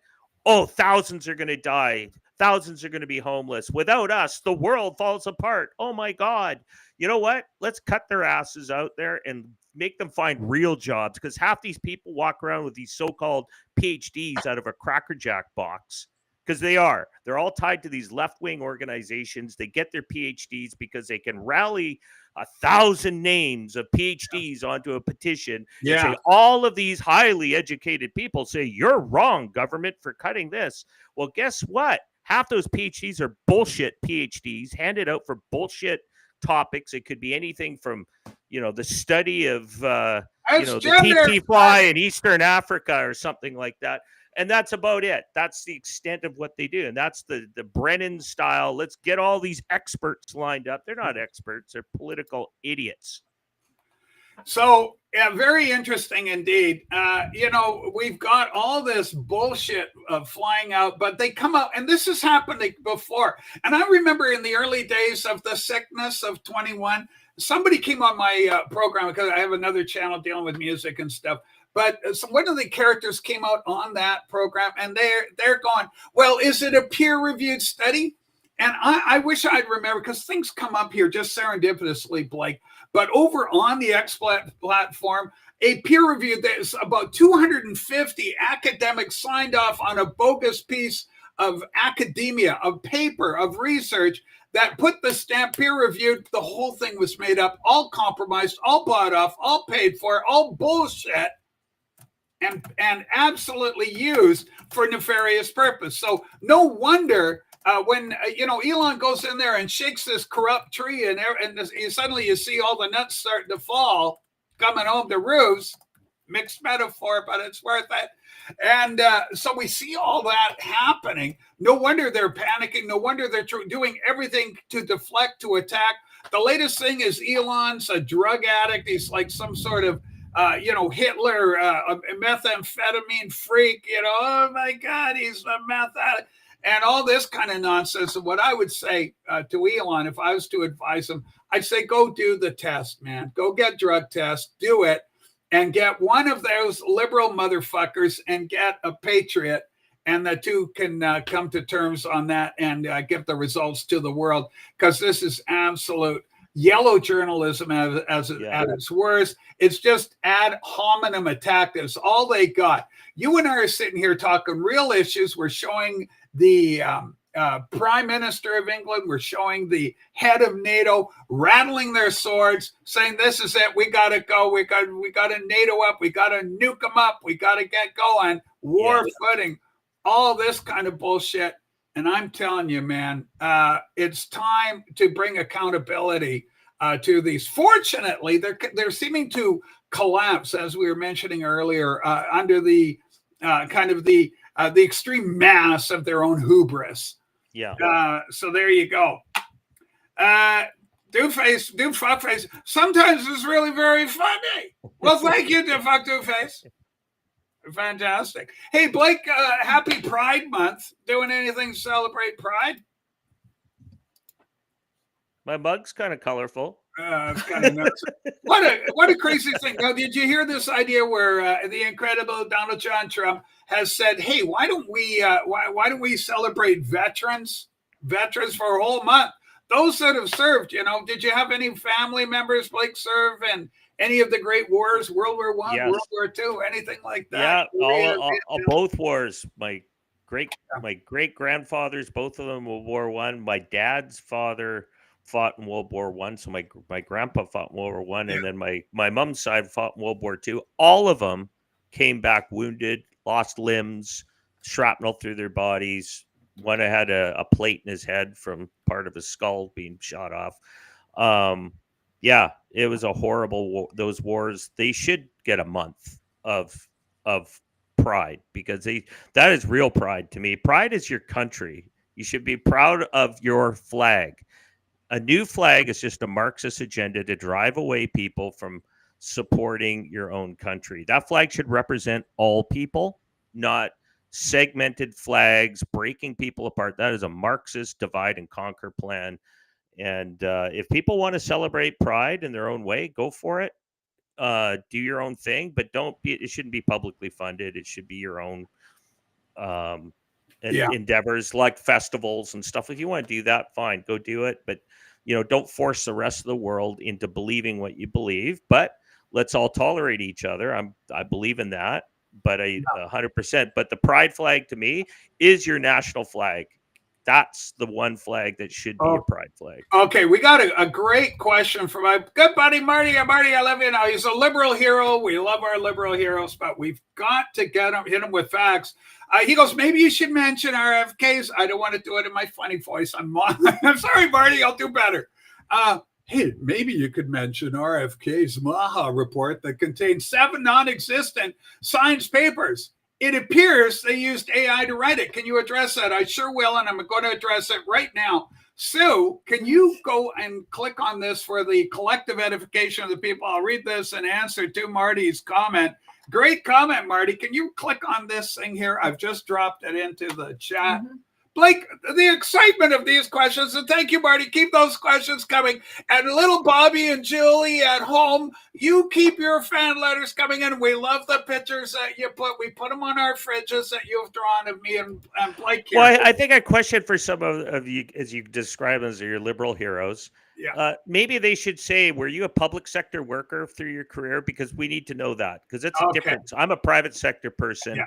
oh, thousands are going to die. Thousands are going to be homeless. Without us, the world falls apart. Oh, my God. You know what? Let's cut their asses out there and make them find real jobs, because half these people walk around with these so-called PhDs out of a Cracker Jack box. Because they're all tied to these left-wing organizations. They get their PhDs because they can rally 1,000 names of PhDs onto a petition. And say all of these highly educated people say, you're wrong, government, for cutting this. Well, guess what? Half those PhDs are bullshit PhDs handed out for bullshit topics. It could be anything from, the study of, the TT fly in Eastern Africa or something like that. And that's about it. That's the extent of what they do. And that's the Brennan style. Let's get all these experts lined up. They're not experts. They're political idiots. So, yeah, very interesting indeed. We've got all this bullshit flying out, but they come out, and this has happened before. And I remember in the early days of the sickness of 21, somebody came on my program, because I have another channel dealing with music and stuff. But one of the characters came out on that program, and they're going, well, is it a peer-reviewed study? And I wish I'd remember, because things come up here just serendipitously, Blake. But over on the XSplit platform, a peer review, there's about 250 academics signed off on a bogus piece of academia, of paper, of research that put the stamp peer reviewed. The whole thing was made up, all compromised, all bought off, all paid for, all bullshit, and absolutely used for nefarious purpose. So no wonder when Elon goes in there and shakes this corrupt tree, and suddenly you see all the nuts starting to fall coming home to roost. Mixed metaphor, but it's worth it. And so we see all that happening. No wonder they're panicking. No wonder they're doing everything to deflect, to attack. The latest thing is Elon's a drug addict. He's like some sort of Hitler, a methamphetamine freak. Oh my God, he's a meth addict. And all this kind of nonsense. And what I would say to Elon, if I was to advise him, I'd say, go do the test, man. Go get drug tests, do it, and get one of those liberal motherfuckers and get a patriot. And the two can come to terms on that and give the results to the world, because this is absolute yellow journalism at its worst. It's just ad hominem attack. That's all they got. You and I are sitting here talking real issues. We're showing the Prime Minister of England, we're showing the head of NATO rattling their swords, saying this is it, we got to go, we got to NATO up, we got to nuke them up, we got to get going, war footing, all this kind of bullshit. And I'm telling you, man, it's time to bring accountability to these. Fortunately, they're seeming to collapse, as we were mentioning earlier, under the the extreme mass of their own hubris. Yeah. So there you go. Fuckface. Sometimes it's really very funny. Well, thank you, Fuckface. Fantastic. Hey, Blake, happy Pride Month. Doing anything to celebrate Pride? My mug's kind of colorful. It's kind of nuts. What a crazy thing. Now, did you hear this idea where the incredible Donald John Trump has said, "Hey, why don't we celebrate veterans for a whole month? Those that have served. Did you have any family members, Blake, serve in any of the great wars, World War I, Yes. World War II, anything like that?" Yeah, all both wars. My great grandfathers, both of them, World War I. My dad's father fought in World War I, so my grandpa fought in World War I, and then my mom's side fought in World War II. All of them came back wounded, lost limbs, shrapnel through their bodies. One had a plate in his head from part of his skull being shot off. It was a horrible war. Those wars, they should get a month of pride, because that is real pride to me. Pride is your country. You should be proud of your flag. A new flag is just a Marxist agenda to drive away people from supporting your own country. That flag should represent all people, not segmented flags, breaking people apart. That is a Marxist divide and conquer plan. And if people want to celebrate Pride in their own way, go for it. Do your own thing, but it shouldn't be publicly funded. It should be your own endeavors, like festivals and stuff. If you want to do that, fine, go do it. But don't force the rest of the world into believing what you believe. But let's all tolerate each other. I believe in that, but 100%. But the Pride flag to me is your national flag. That's the one flag that should be a pride flag. Okay, we got a great question from my good buddy Marty. Marty, I love you now. He's a liberal hero. We love our liberal heroes, but we've got to hit him with facts. He goes, maybe you should mention RFKs. I don't want to do it in my funny voice. I'm sorry, Marty. I'll do better. Hey, maybe you could mention RFK's Maha report that contains 7 non-existent science papers. It appears they used AI to write it. Can you address that? I sure will, and I'm going to address it right now. Sue, can you go and click on this for the collective edification of the people? I'll read this and answer to Marty's comment. Great comment, Marty. Can you click on this thing here? I've just dropped it into the chat. Blake, the excitement of these questions, and thank you, Marty. Keep those questions coming. And little Bobby and Julie at home, you keep your fan letters coming in. We love the pictures that you put. We put them on our fridges that you've drawn of me and Blake here. Well, I think a question for some of you, as you describe as your liberal heroes, maybe they should say, were you a public sector worker through your career? Because we need to know that, because it's a difference. I'm a private sector person. Yeah.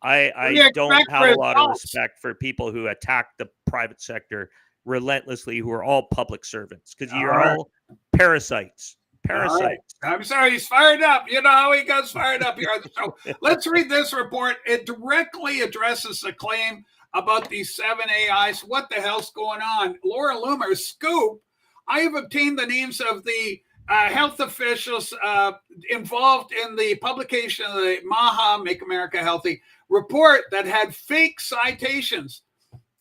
I don't have a lot of respect for people who attack the private sector relentlessly, who are all public servants, because you're all parasites. Right. I'm sorry, he's fired up. You know how he gets fired up here on the show. Let's read this report. It directly addresses the claim about these 7 AIs. What the hell's going on? Laura Loomer, scoop. I have obtained the names of the health officials involved in the publication of the MAHA, Make America Healthy, report that had fake citations.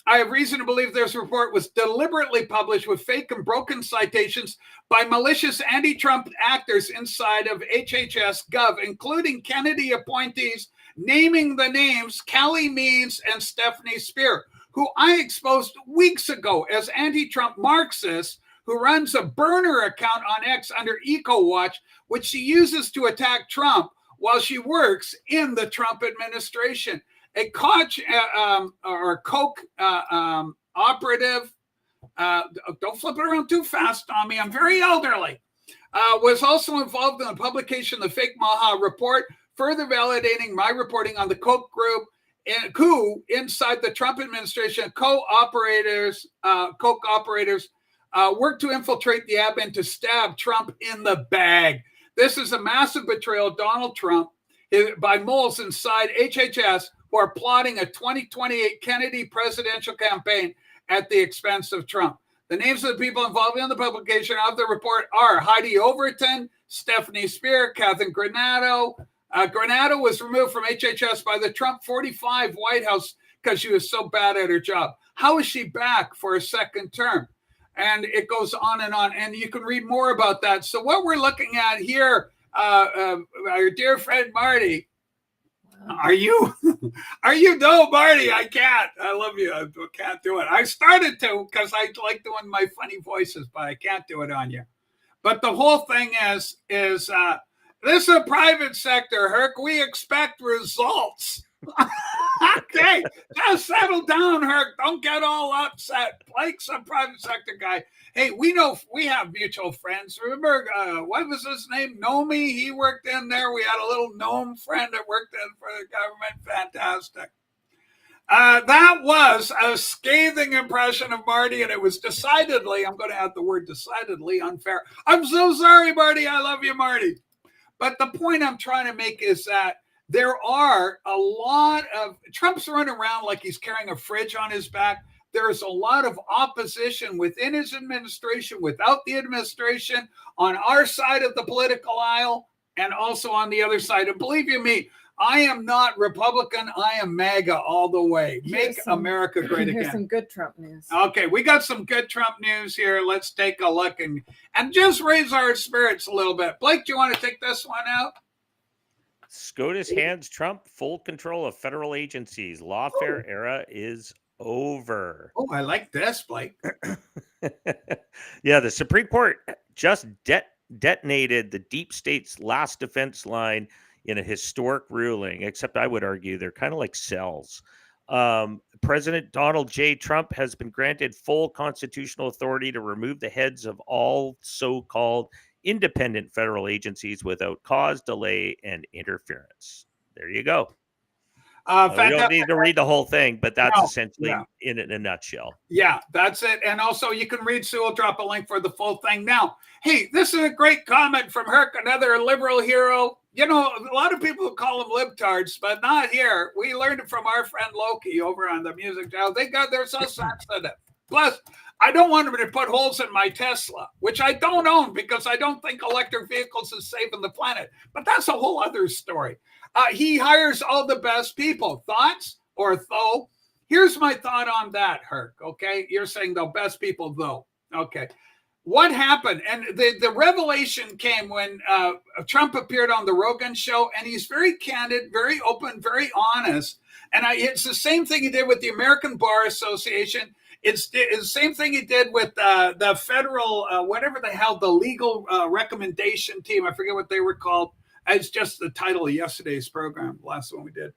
I have reason to believe this report was deliberately published with fake and broken citations by malicious anti-Trump actors inside of HHS Gov, including Kennedy appointees, naming the names Kelly Means and Stephanie Spear, who I exposed weeks ago as anti-Trump Marxists who runs a burner account on X under EcoWatch, which she uses to attack Trump while she works in the Trump administration. A Koch or Koch operative, don't flip it around too fast on me, I'm very elderly, was also involved in the publication of the fake Maha report, further validating my reporting on the Koch group coup inside the Trump administration. Koch operators worked to infiltrate the admin to stab Trump in the bag. This is a massive betrayal of Donald Trump by moles inside HHS who are plotting a 2028 Kennedy presidential campaign at the expense of Trump. The names of the people involved in the publication of the report are Heidi Overton, Stephanie Spear, Catherine Granado. Granado was removed from HHS by the Trump 45 White House because she was so bad at her job. How is she back for a second term? And it goes on, and you can read more about that. So what we're looking at here, our dear friend Marty, are you no, Marty? I can't. I love you. I can't do it. I started to because I like doing my funny voices, but I can't do it on you. But the whole thing is this is a private sector, Herc. We expect results. Okay, just settle down, Herc. Don't get all upset. Blake's a private sector guy. Hey, we know we have mutual friends. Remember, what was his name? Nomi. He worked in there. We had a little gnome friend that worked in for the government. Fantastic. That was a scathing impression of Marty, and it was decidedly, I'm going to add the word decidedly unfair. I'm so sorry, Marty. I love you, Marty. But the point I'm trying to make is that there are a lot of Trump's running around like he's carrying a fridge on his back. There's a lot of opposition within his administration, without the administration, on our side of the political aisle, and also on the other side. And believe you me, I am not Republican. I am MAGA all the way. Make America great again. Here's some good Trump news. Okay, we got some good Trump news here. Let's take a look and just raise our spirits a little bit. Blake, do you want to take this one out? SCOTUS hands Trump full control of federal agencies. Lawfare era is over. Oh, I like this, Blake. Yeah, the Supreme Court just detonated the deep state's last defense line in a historic ruling, except I would argue they're kind of like cells. President Donald J. Trump has been granted full constitutional authority to remove the heads of all so-called independent federal agencies without cause, delay, and interference. There you go. We don't need to read the whole thing, but that's essentially in a nutshell. Yeah, that's it. And also you can read, Sue will drop a link for the full thing. Now, hey, this is a great comment from Herc, another liberal hero. You know, a lot of people call them libtards, but not here. We learned it from our friend Loki over on the music channel. They're so sensitive. Plus, I don't want them to put holes in my Tesla, which I don't own because I don't think electric vehicles is saving the planet. But that's a whole other story. He hires all the best people. Thoughts or though? Here's my thought on that, Herc, okay? You're saying the best people, though. Okay. What happened? And the revelation came when Trump appeared on the Rogan show, and he's very candid, very open, very honest. And it's the same thing he did with the American Bar Association. It's the same thing he did with the federal, whatever the hell, the legal recommendation team. I forget what they were called. It's just the title of yesterday's program, the last one we did.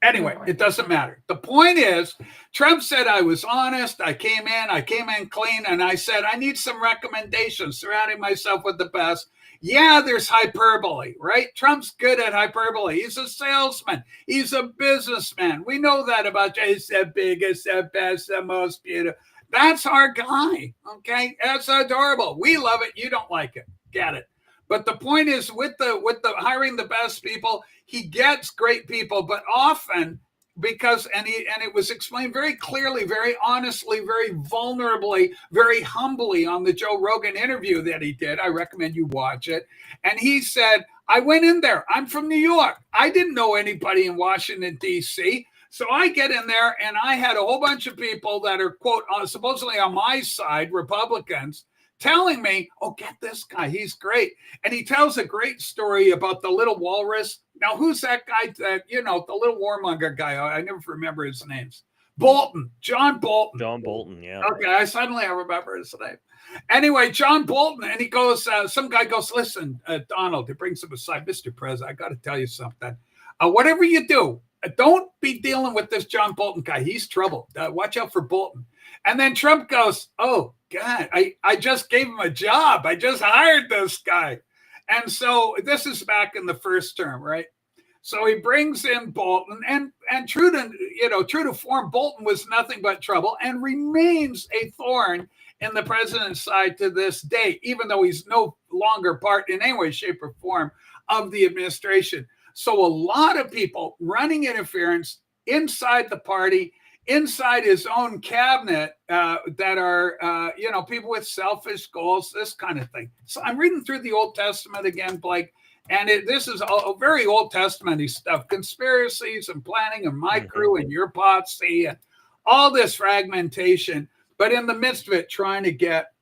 Anyway, it doesn't matter. The point is, Trump said I was honest. I came in clean, and I said I need some recommendations, surrounding myself with the best. Yeah, there's hyperbole, right? Trump's good at hyperbole. He's a salesman. He's a businessman. We know that about you. He's the biggest, the best, the most beautiful. That's our guy, okay? That's adorable. We love it. You don't like it. Get it. But the point is, with the hiring the best people, he gets great people, but often because it was explained very clearly, very honestly, very vulnerably, very humbly on the Joe Rogan interview that he did. I recommend you watch it. And he said, I went in there. I'm from New York. I didn't know anybody in Washington, D.C. So I get in there, and I had a whole bunch of people that are, quote, supposedly on my side, Republicans, telling me, oh, get this guy. He's great. And he tells a great story about the little walrus. Now, who's that guy that, the little warmonger guy? I never remember his names. Bolton, John Bolton. John Bolton, yeah. Okay, I remember his name. Anyway, John Bolton, and he goes, some guy goes, listen, Donald, he brings him aside, Mr. President, I got to tell you something. Whatever you do, don't be dealing with this John Bolton guy. He's trouble. Watch out for Bolton. And then Trump goes, oh, God, I just gave him a job. I just hired this guy. And so this is back in the first term, right? So he brings in Bolton, and true to form, Bolton was nothing but trouble and remains a thorn in the president's side to this day, even though he's no longer part in any way, shape, or form of the administration. So a lot of people running interference inside the party, inside his own cabinet, that are, people with selfish goals, this kind of thing. So I'm reading through the Old Testament again, Blake, and this is all very Old Testament-y stuff, conspiracies and planning and my crew and your posse and all this fragmentation, but in the midst of it, trying to get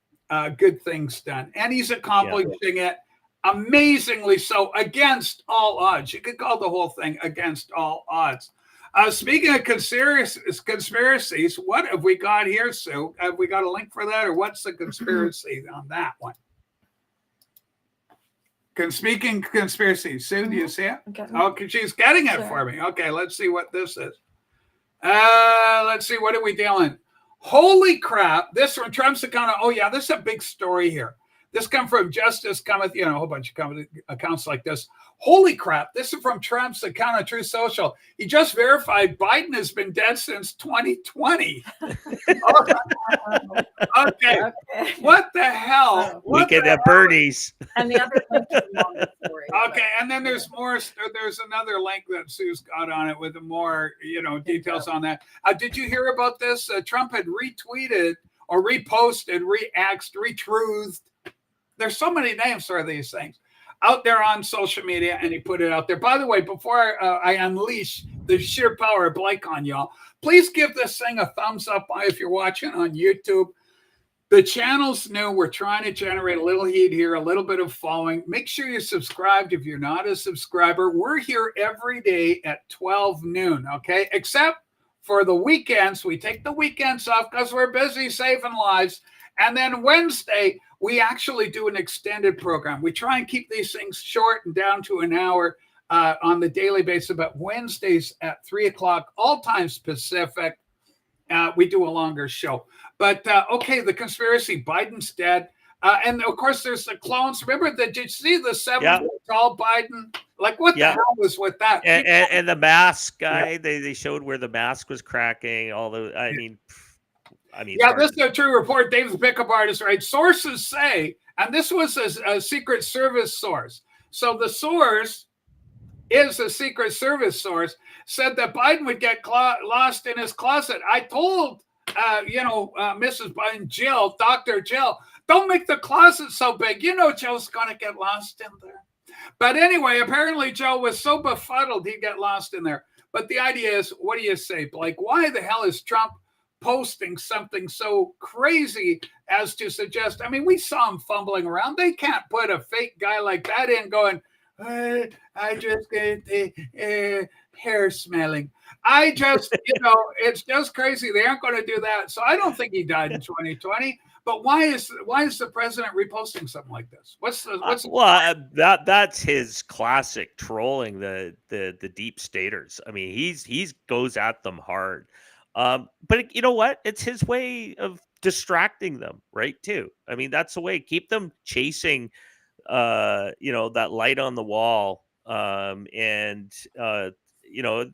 good things done. And he's accomplishing it amazingly so, against all odds. You could call the whole thing against all odds. Speaking of conspiracies, what have we got here, Sue? Have we got a link for that, or what's the conspiracy on that one? Speaking conspiracies, Sue, do you see it? Okay, she's getting it for me. Okay, let's see what this is. Let's see, what are we dealing? Holy crap, this from Trump's account. Oh, yeah, this is a big story here. This comes from Justice Cometh, a whole bunch of accounts like this. Holy crap, this is from Trump's account on Truth Social. He just verified Biden has been dead since 2020. Okay. What the hell? Weekend at Bernie's. And the other link is a longer story. Okay, and then there's more. There's another link that Sue's got on it with more, details on that. Did you hear about this? Trump had retweeted or reposted, retruthed. There's so many names for these things out there on social media, and he put it out there. By the way, before I unleash the sheer power of Blake on y'all, please give this thing a thumbs up if you're watching on YouTube. The channel's new. We're trying to generate a little heat here, a little bit of following. Make sure you're subscribed if you're not a subscriber. We're here every day at 12 noon, okay? Except for the weekends. We take the weekends off because we're busy saving lives. And then Wednesday, we actually do an extended program. We try and keep these things short and down to an hour on the daily basis, but Wednesdays at 3 o'clock, all times Pacific, we do a longer show. But okay, the conspiracy, Biden's dead. And of course, there's the clones. Remember, did you see the 7-foot-tall Biden? Like, what the hell was with that? And the mask guy, they showed where the mask was cracking. This is a true report. David Pickabart is right. Sources say, and this was a Secret Service source. So the source is a Secret Service source, said that Biden would get lost in his closet. I told, Mrs. Biden, Jill, Dr. Jill, don't make the closet so big. Joe's going to get lost in there. But anyway, apparently Joe was so befuddled he'd get lost in there. But the idea is, what do you say, Blake? Why the hell is Trump posting something so crazy as to suggest, we saw him fumbling around. They can't put a fake guy like that in going, I just get the hair smelling. I just, it's just crazy. They aren't going to do that. So I don't think he died in 2020. But why is the president reposting something like this? That's his classic trolling the deep staters. I mean, he's goes at them hard. But you know what? It's his way of distracting them, right? Too. I mean, that's the way. Keep them chasing that light on the wall. And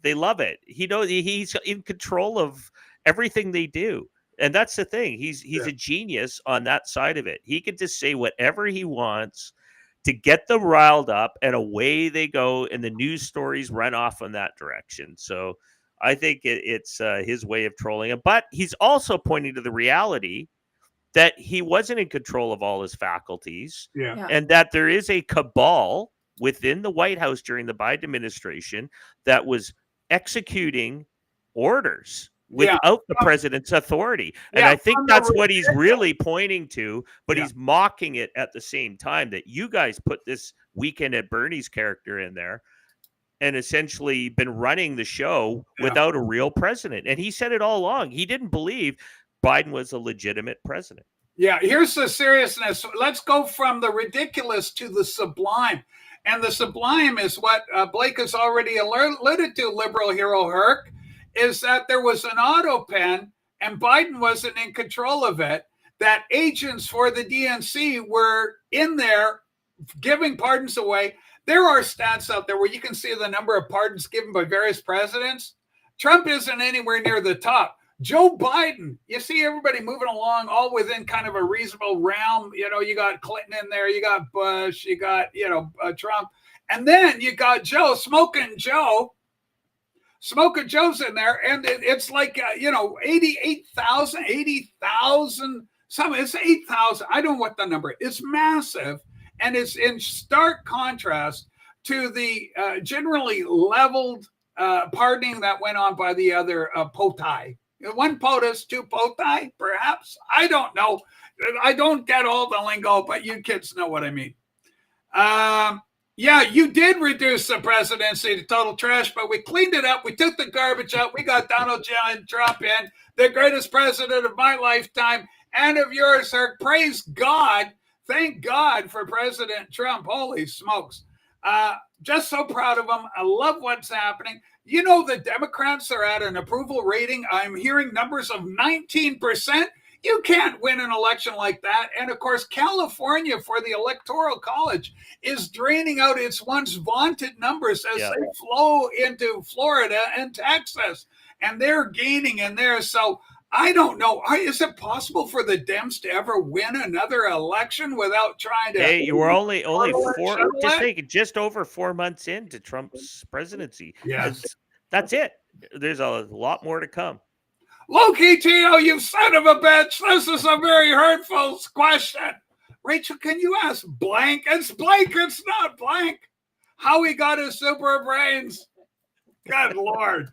they love it. He's in control of everything they do. And that's the thing. He's a genius on that side of it. He can just say whatever he wants to get them riled up, and away they go, and the news stories run off in that direction. So I think it's his way of trolling him. But he's also pointing to the reality that he wasn't in control of all his faculties, Yeah. and that there is a cabal within the White House during the Biden administration that was executing orders without the president's authority. And I think that's what he's really pointing to, but he's mocking it at the same time, that you guys put this Weekend at Bernie's character in there and essentially been running the show without a real president. And he said it all along. He didn't believe Biden was a legitimate president. Yeah, here's the seriousness. Let's go from the ridiculous to the sublime. And the sublime is what Blake has already alluded to, liberal hero Herc, is that there was an auto pen and Biden wasn't in control of it, that agents for the DNC were in there giving pardons away. There are stats out there where you can see the number of pardons given by various presidents. Trump isn't anywhere near the top. Joe Biden, you see everybody moving along all within kind of a reasonable realm. You got Clinton in there, you got Bush, you got, Trump. And then you got Joe, Smoking Joe's in there. And it's like, 88,000, 80,000, it's 8,000. I don't know what the number is. It's massive. And it's in stark contrast to the generally leveled pardoning that went on by the other POTUS. One POTUS, two POTUS, perhaps. I don't know. I don't get all the lingo, but you kids know what I mean. You did reduce the presidency to total trash, but we cleaned it up. We took the garbage out. We got Donald J. Trump in, the greatest president of my lifetime and of yours, sir. Praise God. Thank God for President Trump. Holy smokes. Just so proud of him. I love what's happening. The Democrats are at an approval rating. I'm hearing numbers of 19%. You can't win an election like that. And of course, California for the Electoral College is draining out its once vaunted numbers as they flow into Florida and Texas. And they're gaining in there. So I don't know. Is it possible for the Dems to ever win another election without trying to? Hey, you were only just over 4 months into Trump's presidency. Yes, that's it. There's a lot more to come. Loki Tio, you son of a bitch! This is a very hurtful question. Rachel, can you ask blank? It's blank. It's not blank. How he got his super brains? Good Lord,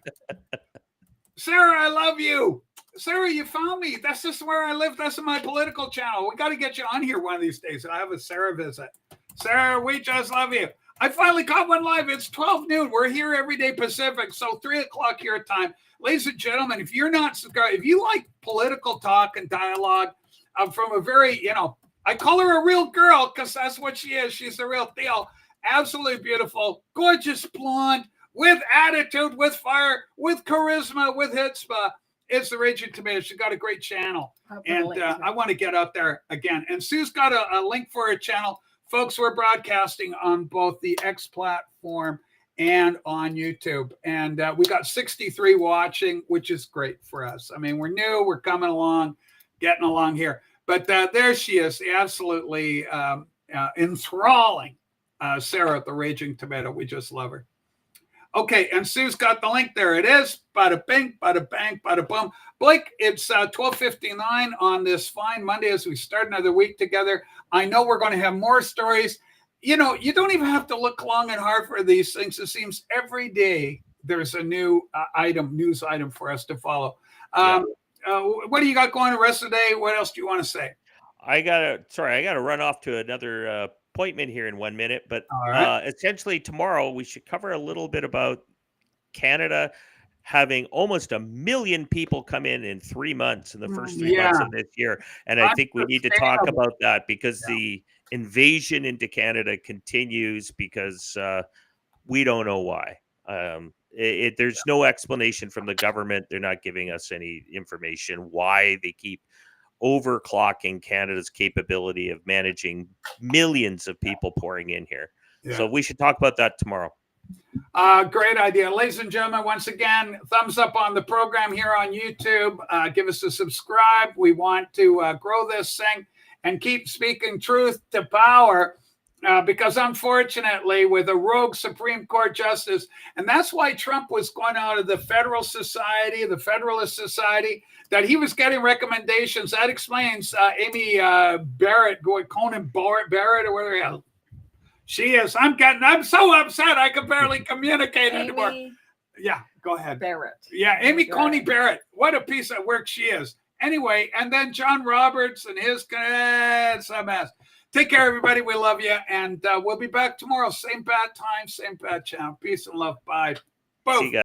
Sarah, I love you. Sarah, you found me. That's just where I live. That's my political channel. We got to get you on here one of these days. I have a Sarah visit. Sarah, we just love you. I finally caught one live. It's 12 noon. We're here every day Pacific, so 3 o'clock your time. Ladies and gentlemen, if you're not subscribed, if you like political talk and dialogue from a very, I call her a real girl because that's what she is. She's the real deal. Absolutely beautiful, gorgeous blonde, with attitude, with fire, with charisma, with chutzpah. It's the Raging Tomato. She's got a great channel. And I want to get out there again. And Sue's got a link for her channel. Folks, we're broadcasting on both the X platform and on YouTube. And we got 63 watching, which is great for us. I mean, we're new. We're coming along, getting along here. But there she is, absolutely enthralling Sarah, the Raging Tomato. We just love her. Okay, and Sue's got the link. There it is. Bada bing, bada bang, bada boom. Blake, it's 12:59 on this fine Monday as we start another week together. I know we're going to have more stories. You don't even have to look long and hard for these things. It seems every day there's a new news item for us to follow. What do you got going the rest of the day? What else do you want to say? I gotta run off to another appointment here in 1 minute, but right. Essentially tomorrow we should cover a little bit about Canada having almost 1 million people come in 3 months, in the first 3 months Yeah. of this year. And I think we need to talk Unsustainable. about that, because the invasion into Canada continues, because we don't know why. There's no explanation from the government. They're not giving us any information why they keep overclocking Canada's capability of managing millions of people pouring in here. Yeah. So we should talk about that tomorrow. Great idea. Ladies and gentlemen, once again, thumbs up on the program here on YouTube. Give us a subscribe. We want to grow this thing and keep speaking truth to power, because unfortunately, with a rogue Supreme Court justice, and that's why Trump was going out of the Federalist Society, the Federalist Society, that he was getting recommendations. That explains Amy Barrett, Conan Barrett, or whatever the hell she is. I'm so upset I can barely communicate anymore. Yeah, go ahead. Barrett. Yeah, Amy Coney Barrett. What a piece of work she is. Anyway, and then John Roberts and his some ass. Take care, everybody. We love you. And we'll be back tomorrow. Same bad time, same bad channel. Peace and love. Bye. Boom. See you guys.